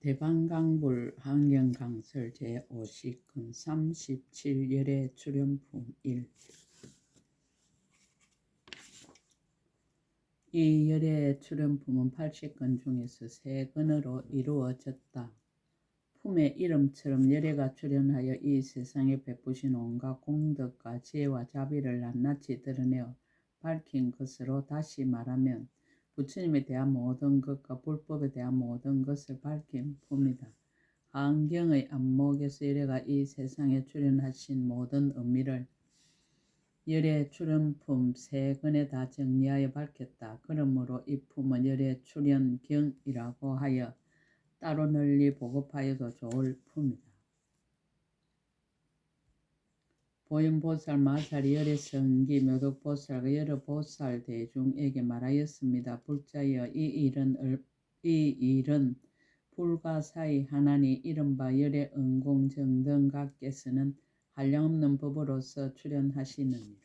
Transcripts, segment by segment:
대방강불 환경강설 제50권 37 열애 출연품 1. 이 열애 출연품은 80권 중에서 3권으로 이루어졌다. 품의 이름처럼 열애가 출연하여 이 세상에 베푸신 온갖 공덕과 지혜와 자비를 낱낱이 드러내어 밝힌 것으로 다시 말하면 부처님에 대한 모든 것과 불법에 대한 모든 것을 밝힌 품이다. 하은경의 안목에서 열애가 이 세상에 출연하신 모든 의미를 열애 출연품 3권에 다 정리하여 밝혔다. 그러므로 이 품은 열애 출연경이라고 하여 따로 널리 보급하여도 좋을 품이다. 보현보살, 마살이 열애 성기, 묘덕보살과 여러 보살 대중에게 말하였습니다. 불자여 이 일은 불가사의 하나니 이른바 열애 은공정등각께서는 한량없는 법으로서 출연하시느니라.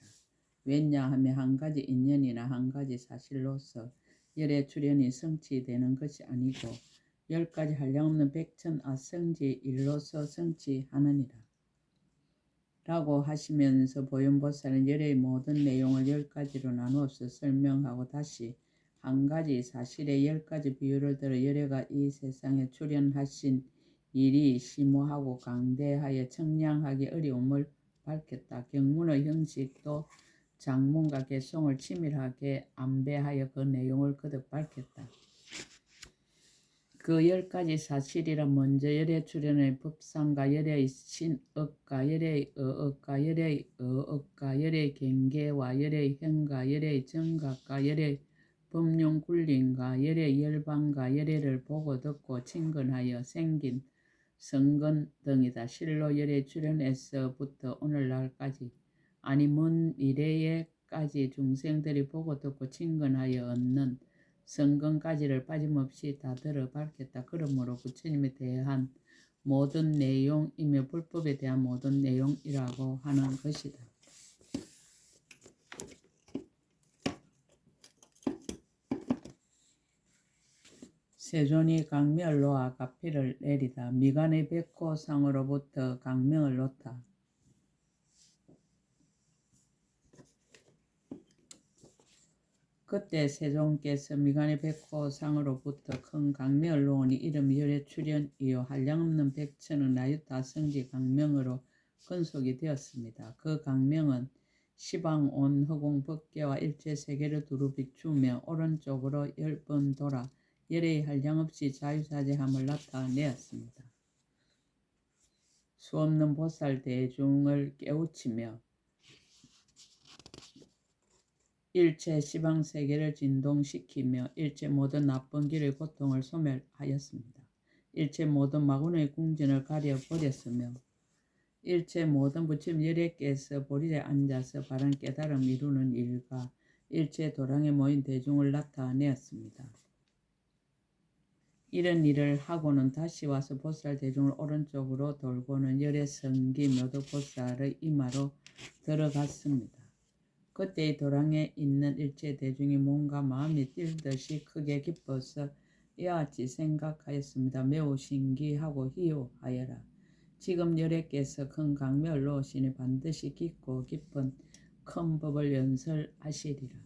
왜냐하면 한 가지 인연이나 한 가지 사실로서 열애 출연이 성취되는 것이 아니고 10가지 한량없는 백천아성지 일로서 성취하느니라. 라고 하시면서 보현보살은 열애의 모든 내용을 10가지로 나누어서 설명하고 다시 한 가지 사실의 10가지 비유를 들어 열애가 이 세상에 출연하신 일이 심오하고 강대하여 청량하기 어려움을 밝혔다. 경문의 형식도 장문과 개송을 치밀하게 안배하여 그 내용을 거듭 밝혔다. 그 10가지 사실이라 먼저 열애 출연의 법상과 열애의 신억과 열애의 어억과 열애의 어억과 열애의 경계와 열애의 현과 열애의 정각과 열애의 법륜 굴림과 열애의 열반과 열애를 보고 듣고 친근하여 생긴 성근 등이다. 실로 열애 출연에서부터 오늘날까지 아니 먼 미래에까지 중생들이 보고 듣고 친근하여 얻는 성근까지를 빠짐없이 다 들어 밝혔다. 그러므로 부처님에 대한 모든 내용이며 불법에 대한 모든 내용이라고 하는 것이다. 세존이 강멸로 아가피를 내리다. 미간의 백호상으로부터 강명을 놓다. 그때 세존께서 미간의 백호상으로부터 큰 강명을 놓으니 이름이 열애 출연이요 한량없는 백천은 나유타성지 강명으로 근속이 되었습니다. 그 강명은 시방 온 허공 법계와 일체 세계를 두루 비추며 오른쪽으로 10번 돌아 열애의 한량없이 자유자재함을 나타내었습니다. 수없는 보살 대중을 깨우치며 일체 시방세계를 진동시키며 일체 모든 나쁜 길의 고통을 소멸하였습니다. 일체 모든 마군의 궁전을 가려버렸으며 일체 모든 부처님 열애께서 보리에 앉아서 바른 깨달음 이루는 일과 일체 도량에 모인 대중을 나타내었습니다. 이런 일을 하고는 다시 와서 보살 대중을 오른쪽으로 돌고는 열애 성기 묘덕보살의 이마로 들어갔습니다. 그때의 도량에 있는 일체 대중이 뭔가 마음이 뛸듯이 크게 기뻐서 이와 같이 생각하였습니다. 매우 신기하고 희유하여라. 지금 열애께서 큰 강명을 놓으시니 반드시 깊고 깊은 큰 법을 연설하시리라.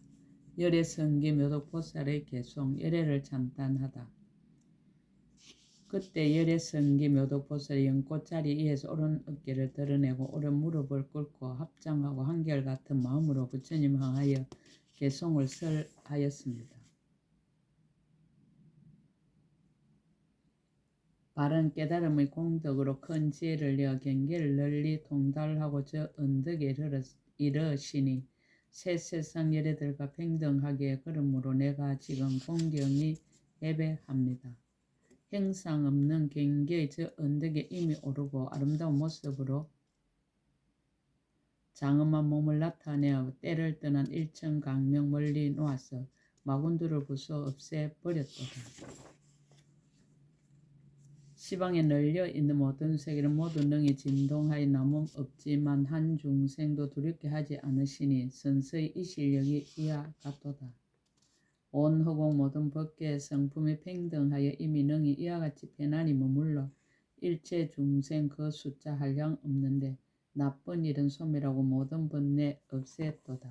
열애 성기 묘덕보살의 개송 열애를 찬탄하다. 그때 열애 성기 묘덕보살이 연꽃자리 위에서 오른 어깨를 드러내고 오른 무릎을 꿇고 합장하고 한결같은 마음으로 부처님 향하여 개송을 설하였습니다. 바른 깨달음의 공덕으로 큰 지혜를 내어 경계를 널리 통달하고 저 언덕에 이르시니 새 세상 열애들과 평등하게 그러므로 내가 지금 공경히 예배합니다. 형상 없는 경계의 저 언덕에 이미 오르고 아름다운 모습으로 장엄한 몸을 나타내어 때를 떠난 일천강명 멀리 놓아서 마군들을 부숴 없애버렸도다. 시방에 널려 있는 모든 세계는 모두 능히 진동하여 남음 없지만 한 중생도 두렵게 하지 않으시니 선서의 이 실력이 이와 같도다. 온 허공 모든 법계의 성품이 평등하여 이미 능히 이와 같이 편안히 머물러 일체 중생 그 숫자 한량 없는데 나쁜 일은 소멸하고 모든 번뇌 없앴도다.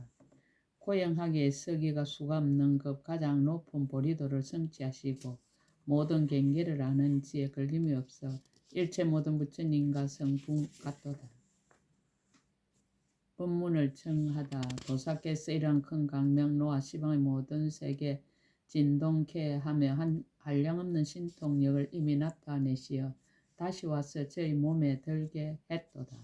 고영하기에 서기가 수가 없는 급 가장 높은 보리도를 성취하시고 모든 경계를 아는 지에 걸림이 없어 일체 모든 부처님과 성품 같도다. 법문을 청하다. 도사께서 이러한 큰 강명 노아 시방의 모든 세계 진동케 하며 한량없는 신통력을 이미 나타내시어 다시 와서 저희 몸에 들게 했도다.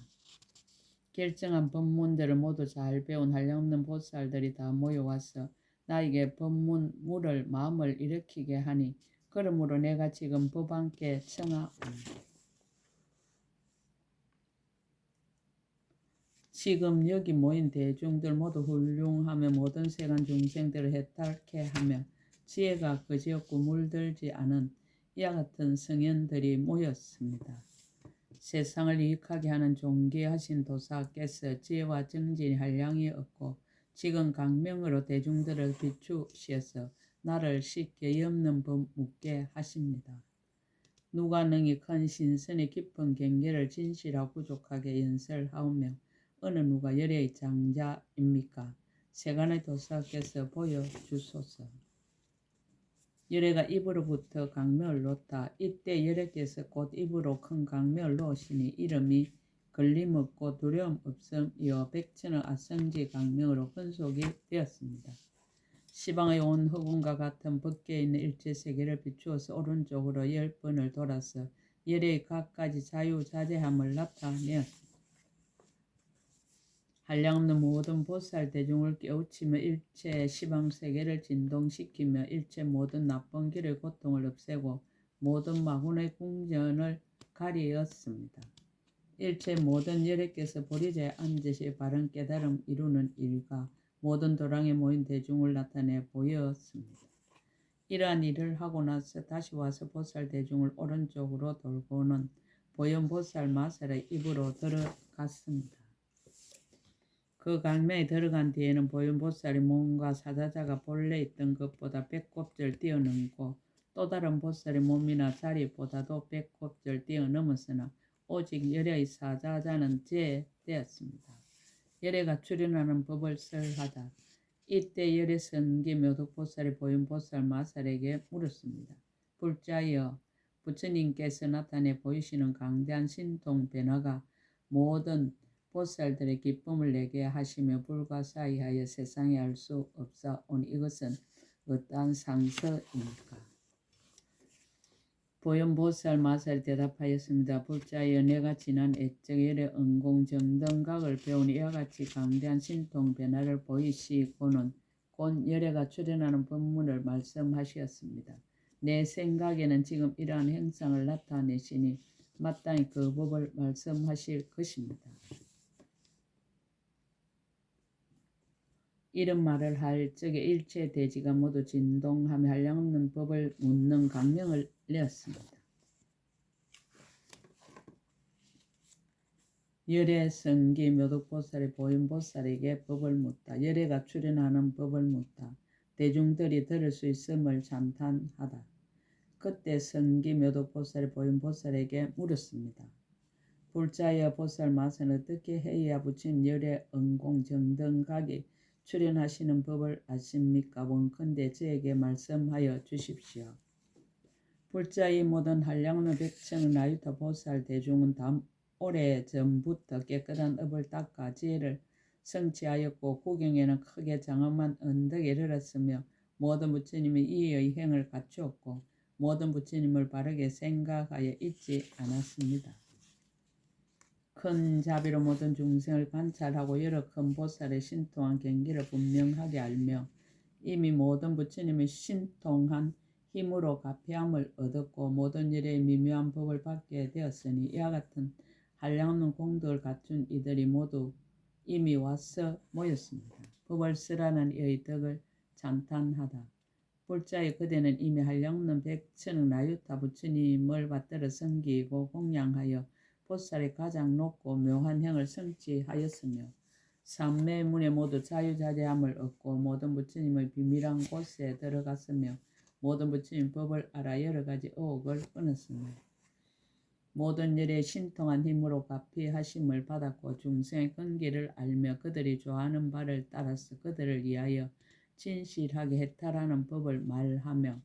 결정한 법문들을 모두 잘 배운 한량없는 보살들이 다 모여와서 나에게 법문 물을 마음을 일으키게 하니 그러므로 내가 지금 법안께 청하옵니다. 지금 여기 모인 대중들 모두 훌륭하며 모든 세간 중생들을 해탈케 하며 지혜가 그지없고 물들지 않은 이와 같은 성현들이 모였습니다. 세상을 유익하게 하는 존귀하신 도사께서 지혜와 정진이 한량이 없고 지금 강명으로 대중들을 비추시어서 나를 쉽게 없는 법 묻게 하십니다. 누가 능히 큰 신선의 깊은 경계를 진실하고 부족하게 연설하오며 어느 누가 열애의 장자입니까? 세간의 도사께서 보여주소서. 열애가 입으로부터 강명을 놓다. 이때 열애께서 곧 입으로 큰 강명을 놓으시니 이름이 걸림없고 두려움 없음이요 백천의 아성지 강명으로 근속이 되었습니다. 시방의 온 허공과 같은 법계에 있는 일체 세계를 비추어서 오른쪽으로 10번을 돌아서 열애의 각가지 자유자재함을 나타내었습니다. 한량없는 모든 보살 대중을 깨우치며 일체 시방세계를 진동시키며 일체 모든 나쁜 길의 고통을 없애고 모든 마군의 궁전을 가리었습니다. 일체 모든 열애께서 보리자에 앉으시 바른 깨달음 이루는 일과 모든 도랑에 모인 대중을 나타내 보였습니다. 이러한 일을 하고 나서 다시 와서 보살 대중을 오른쪽으로 돌고는 보현보살 마살의 입으로 들어갔습니다. 그 강명에 들어간 뒤에는 보현보살이 몸과 사자자가 본래 있던 것보다 100곱절 뛰어넘고 또 다른 보살의 몸이나 자리보다도 100곱절 뛰어넘었으나 오직 열애의 사자자는 제되었습니다. 열애가 출현하는 법을 설하다. 이때 열애 선기 묘덕보살이 보현보살 마살에게 물었습니다. 불자여, 부처님께서 나타내 보이시는 강대한 신통 변화가 모든 보살들의 기쁨을 내게 하시며 불가사의하여 세상에 알 수 없사오니 이것은 어떠한 상서입니까? 보현보살 마살이 대답하였습니다. 불자여, 내가 지난 애적열의 은공정등각을 배우니 이와 같이 강대한 신통 변화를 보이시고는 곧 열애가 출현하는 법문을 말씀하셨습니다. 내 생각에는 지금 이러한 행상을 나타내시니 마땅히 그 법을 말씀하실 것입니다. 이런 말을 할 적에 일체 대지가 모두 진동하며 한량없는 법을 묻는 강명을 내었습니다. 열애 성기 묘덕보살이 보현보살에게 법을 묻다. 열애가 출현하는 법을 묻다. 대중들이 들을 수 있음을 찬탄하다. 그때 성기 묘덕보살이 보현보살에게 물었습니다. 불자여, 보살 마살은 어떻게 해야 부처님 열애 은공정등각이 출현하시는 법을 아십니까? 원컨대 저에게 말씀하여 주십시오. 불자의 모든 한량없는 백천 나유타 보살 대중은 다 오래전부터 깨끗한 업을 닦아 지혜를 성취하였고 구경에는 크게 장엄한 언덕에 이르렀으며 모든 부처님이 이의 행을 갖추었고 모든 부처님을 바르게 생각하여 잊지 않았습니다. 큰 자비로 모든 중생을 관찰하고 여러 큰 보살의 신통한 경기를 분명하게 알며 이미 모든 부처님의 신통한 힘으로 가폐함을 얻었고 모든 열애의 미묘한 법을 받게 되었으니 이와 같은 한량없는 공덕을 갖춘 이들이 모두 이미 와서 모였습니다. 법을 쓰라는 이의 덕을 찬탄하다. 불자의 그대는 이미 한량없는 백천억 나유타 부처님을 받들어 섬기고 공양하여 보살의 가장 높고 묘한 행을 성취하였으며 삼매의 문에 모두 자유자재함을 얻고 모든 부처님의 비밀한 곳에 들어갔으며 모든 부처님 법을 알아 여러 가지 의혹을 끊었으며 모든 일에 신통한 힘으로 가피하심을 받았고 중생의根기를 알며 그들이 좋아하는 바를 따라서 그들을 위하여 진실하게 해탈하는 법을 말하며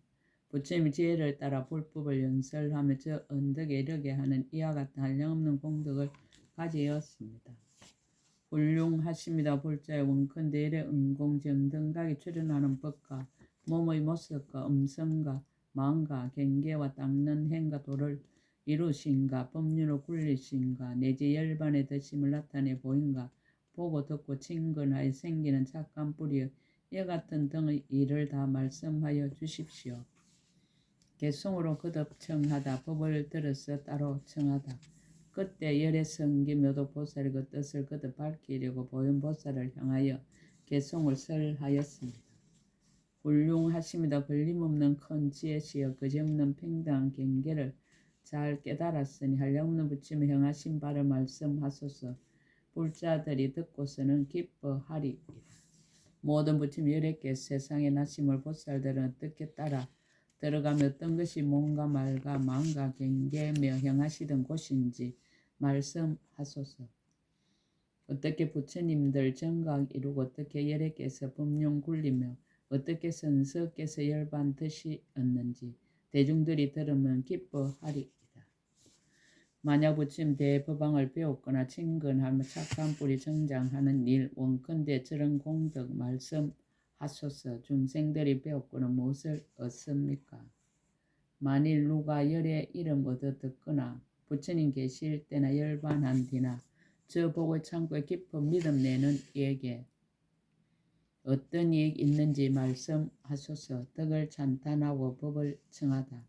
부처님의 지혜를 따라 불법을 연설하며 저 언덕에 이르게 하는 이와 같은 한량없는 공덕을 가지었습니다. 훌륭하십니다. 불자의 원컨대 일의 응공정등각이 출현하는 법과 몸의 모습과 음성과 마음과 경계와 닦는 행과 도를 이루신가 법륜으로 굴리신가 내지 열반의 德심을 나타내 보인가 보고 듣고 친근하여 생기는 착한 뿌리여 이와 같은 등의 일을 다 말씀하여 주십시오. 개성으로 거듭 청하다 법을 들어서 따로 청하다. 그때 열의 성기 묘도보살이 그 뜻을 거듭 밝히려고 보현보살을 향하여 개성을 설하였습니다. 훌륭하십니다. 걸림없는 큰 지혜시여 그지없는 평등한 경계를 잘 깨달았으니 한량없는 부처님의 행하신 바를 말씀하소서. 불자들이 듣고서는 기뻐하리이다. 모든 부처님 열애께 세상에 나심을 보살들은 어떻게 따라 들어가며 어떤 것이 몸과 말과 마음과 경계며 행하시던 곳인지 말씀하소서. 어떻게 부처님들 정각 이루고 어떻게 열애께서 법륜 굴리며 어떻게 선서께서 열반 드시었는지 대중들이 들으면 기뻐하리이다. 만약 부처님 대법왕을 배웠거나 친근하며 착한 뿌리 성장하는 일 원컨대 저런 공덕 말씀하소서. 중생들이 배웠고는 무엇을 얻습니까? 만일 누가 열의 이름 얻어 듣거나 부처님 계실 때나 열반한 뒤나 저 보고 참고 깊은 믿음 내는 이에게 어떤 이익 있는지 말씀하소서. 덕을 찬탄하고 법을 청하다.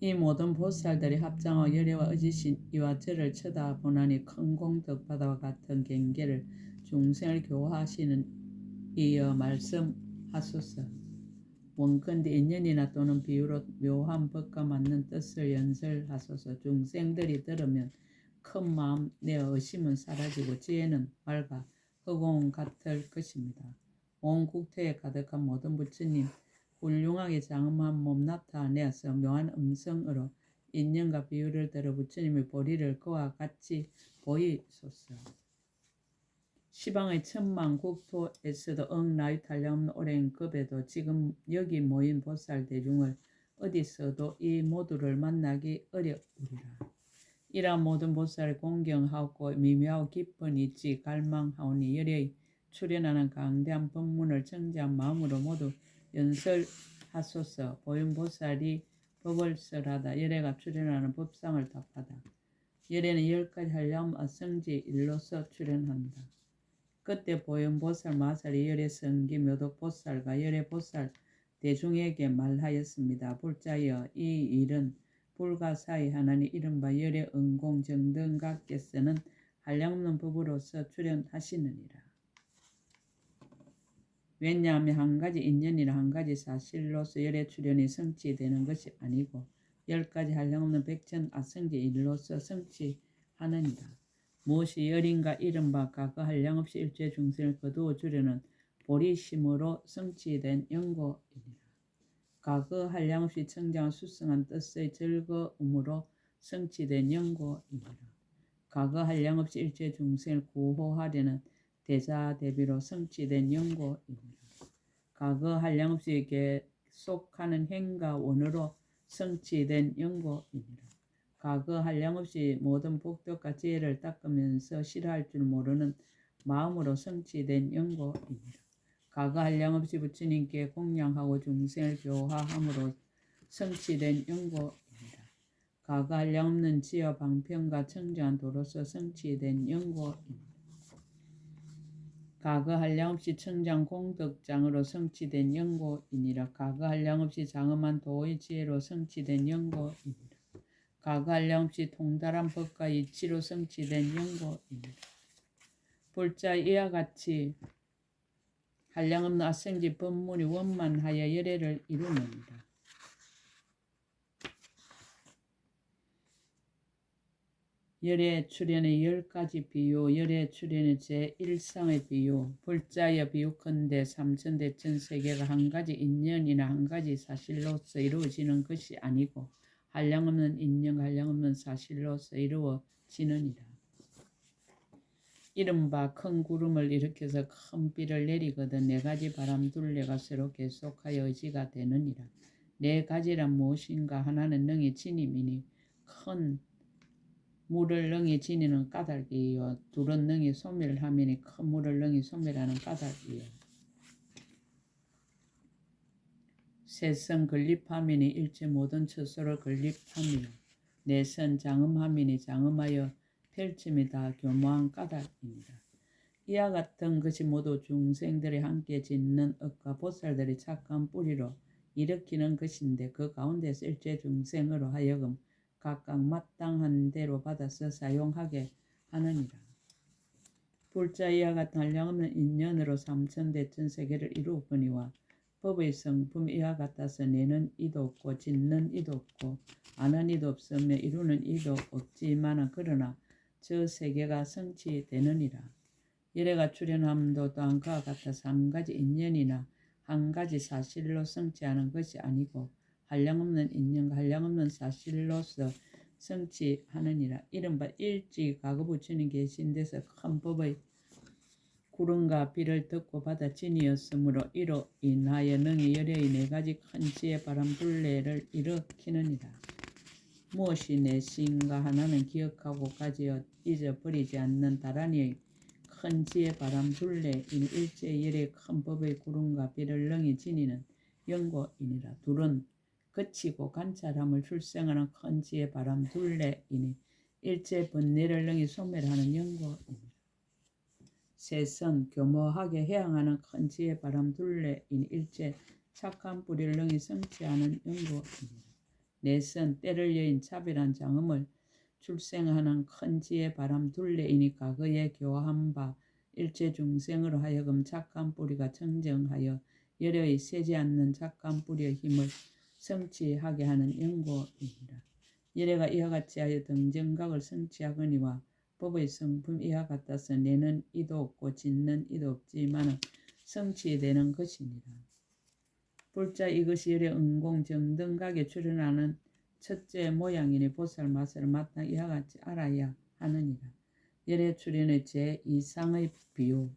이 모든 보살들이 합장하여 열애와 의지신 이와 저를 쳐다보나니 큰 공덕 바다와 같은 경계를 중생을 교화하시는 이여 말씀하소서. 원컨대 인연이나 또는 비유로 묘한 법과 맞는 뜻을 연설하소서. 중생들이 들으면 큰 마음 내어 의심은 사라지고 지혜는 밝아 허공 같을 것입니다. 온 국토에 가득한 모든 부처님 훌륭하게 장엄한 몸 나타내어서 묘한 음성으로 인연과 비유를 들어 부처님의 보리를 그와 같이 보이소서. 시방의 천만 국토에서도 나유탈량없는 오랜 급에도 지금 여기 모인 보살 대중을 어디서도 이 모두를 만나기 어려우리라. 이러한 모든 보살을 공경하고 미묘하고 깊은 이치 갈망하오니 열의 출현하는 강대한 법문을 청자한 마음으로 모두 연설하소서. 보현보살이 법을 설하다. 열애가 출현하는 법상을 답하다. 열애는 10가지 한량엄 성지 일로서 출현한다. 그때 보현보살 마살이 열애 성기 묘도보살과 열애보살 대중에게 말하였습니다. 불자여 이 일은 불가사의 하나니 이른바 열애 응공정등각께서는 한량없는 법으로서 출현하시느니라. 왜냐하면 한 가지 인연이나 한 가지 사실로서 열애 출현이 성취되는 것이 아니고 10가지 한량없는 백천 아성지 일로서 성취하느니라. 무엇이 열인가 이른바 과거 한량없이 일체 중생을 거두어 주려는 보리심으로 성취된 연고이니라. 과거 한량없이 청장한 수승한 뜻의 즐거움으로 성취된 연고이니라. 과거 한량없이 일체 중생을 구호하려는 대자대비로 성취된 연고이니라. 과거 한량없이 계속하는 행과 원으로 성취된 연고이니라. 과거 한량없이 모든 복덕과 지혜를 닦으면서 싫어할 줄 모르는 마음으로 성취된 연고이니라. 과거 한량없이 부처님께 공양하고 중생을 교화함으로 성취된 연고이니라. 과거 한량없는 지혜와 방편과 청정한 도로서 성취된 연고이니라. 과거 한량없이 청장 공덕장으로 성취된 연고이니라. 과거 한량없이 장엄한 도의 지혜로 성취된 연고이니라. 과거 한량없이 통달한 법과 이치로 성취된 연고이니라. 불자 이와 같이 한량없는 아성지 법문이 원만하여 열애를 이루느니라. 열의 출현의 10가지 비유, 열의 출현의 제1상의 비유, 불자여 비유컨대 삼천대 천세계가 한 가지 인연이나 한 가지 사실로서 이루어지는 것이 아니고 한량없는 인연, 한량없는 사실로서 이루어지느니라. 이른바 큰 구름을 일으켜서 큰 비를 내리거든 네 가지 바람 둘레가 서로 계속하여 의지가 되느니라. 네 가지란 무엇인가? 하나는 능히 진임이니 큰 물을 능히 지니는 까닭이요. 둘은 능히 소멸함이니 큰 물을 능히 소멸하는 까닭이요. 셋은 건립함이니 일체 모든 처소를 건립함이요. 넷은 장음함이니 장음하여 펼침이 다 교모한 까닭입니다. 이와 같은 것이 모두 중생들이 함께 짓는 업과 보살들이 착한 뿌리로 일으키는 것인데 그 가운데서 일체 중생으로 하여금 각각 마땅한 대로 받아서 사용하게 하느니라. 불자 이와 같은 한량없는 인연으로 삼천대 천세계를 이루거니와 법의 성품 이와 같아서 내는 이도 없고 짓는 이도 없고 아는 이도 없으며 이루는 이도 없지만 그러나 저 세계가 성취되느니라. 열애가 출현함도 또한 그와 같아서 한 가지 인연이나 한 가지 사실로 성취하는 것이 아니고 한량없는 인연, 한량없는 사실로서 성취하느니라. 이른바 일지가고 부처님 계신 데서 큰 법의 구름과 비를 듣고 받아 진이었으므로 이로 인하여 능히 열애의 네 가지 큰 지혜 바람 둘레를 일으키느니라. 무엇이 내시인가? 하나는 기억하고 가지어 잊어버리지 않는 다란이의 큰 지혜 바람 둘레인 일제 열의 큰 법의 구름과 비를 능히 지니는 연고이니라. 둘은 거치고 관찰함을 출생하는 큰 지혜 바람 둘레이니 일체 번뇌를 능히 소멸하는 연고이니라. 셋은 교모하게 해양하는 큰 지혜 바람 둘레인 일체 착한 뿌리를 능히 성취하는 연고이니라. 넷은 때를 여인 차별한 장음을 출생하는 큰 지혜 바람 둘레이니까 그의 교화한 바 일체 중생으로 하여금 착한 뿌리가 청정하여 열의 세지 않는 착한 뿌리의 힘을 성취하게 하는 연고이니라. 열애가 이와 같이 하여 등정각을 성취하거니와 법의 성품 이와 같아서 내는 이도 없고 짓는 이도 없지만 성취되는 것이니라. 불자 이것이 열의 은공 정등각에 출현하는 첫째 모양이니 보살 맛을 마땅히 이와 같이 알아야 하느니라. 열의 출현의 제2상의 비유.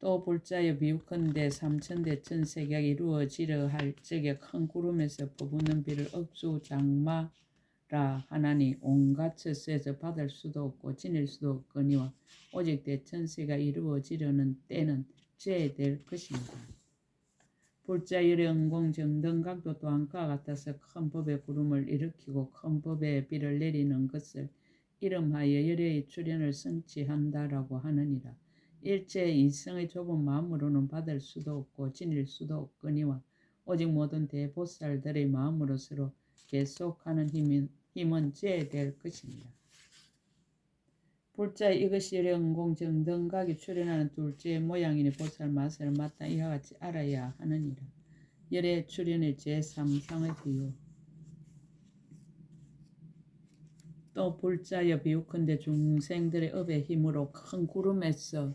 또 불자여 비유컨대 삼천대 천세계가 이루어지려 할 적에 큰 구름에서 퍼붓는 비를 억수장마라 하나니 온갖 처소에서 받을 수도 없고 지닐 수도 없거니와 오직 대천세가 이루어지려는 때는 제될 것입니다. 불자 열의 은공 정등각도 또한 그와 같아서 큰 법의 구름을 일으키고 큰 법의 비를 내리는 것을 이름하여 열의 출현을 성취한다라고 하느니라. 일체 이성의 좁은 마음으로는 받을 수도 없고 지닐 수도 없거니와 오직 모든 대보살들의 마음으로 서로 계속하는 힘은 제될 것입니다. 불자 이것이 열의 은공 정등각이 출현하는 둘째 모양이니 보살 맛을 마땅히 이와 같이 알아야 하느니라. 열의 출현의 제3상의 비유. 또 불자여 비유컨대 중생들의 업의 힘으로 큰 구름에서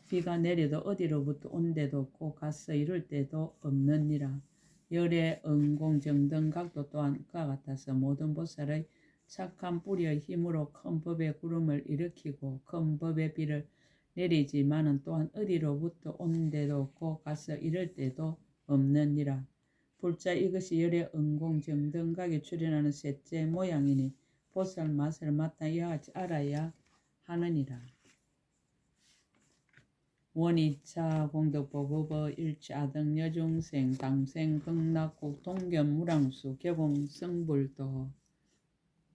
비가 내려도 어디로부터 온 데도 없고 가서 이룰 데도 없느니라. 열의 은공 정등각도 또한 그와 같아서 모든 보살의 착한 뿌리의 힘으로 큰 법의 구름을 일으키고 큰 법의 비를 내리지만은 또한 어디로부터 온 데도 없고 가서 이를 데도 없느니라. 불자 이것이 열의 은공 정등각에 출현하는 셋째 모양이니 보살 맛을 마땅히 이와 같이 알아야 하느니라. 원이차 공덕보급어 일체 아등여중생 당생 극락국 동견무랑수 개공성불도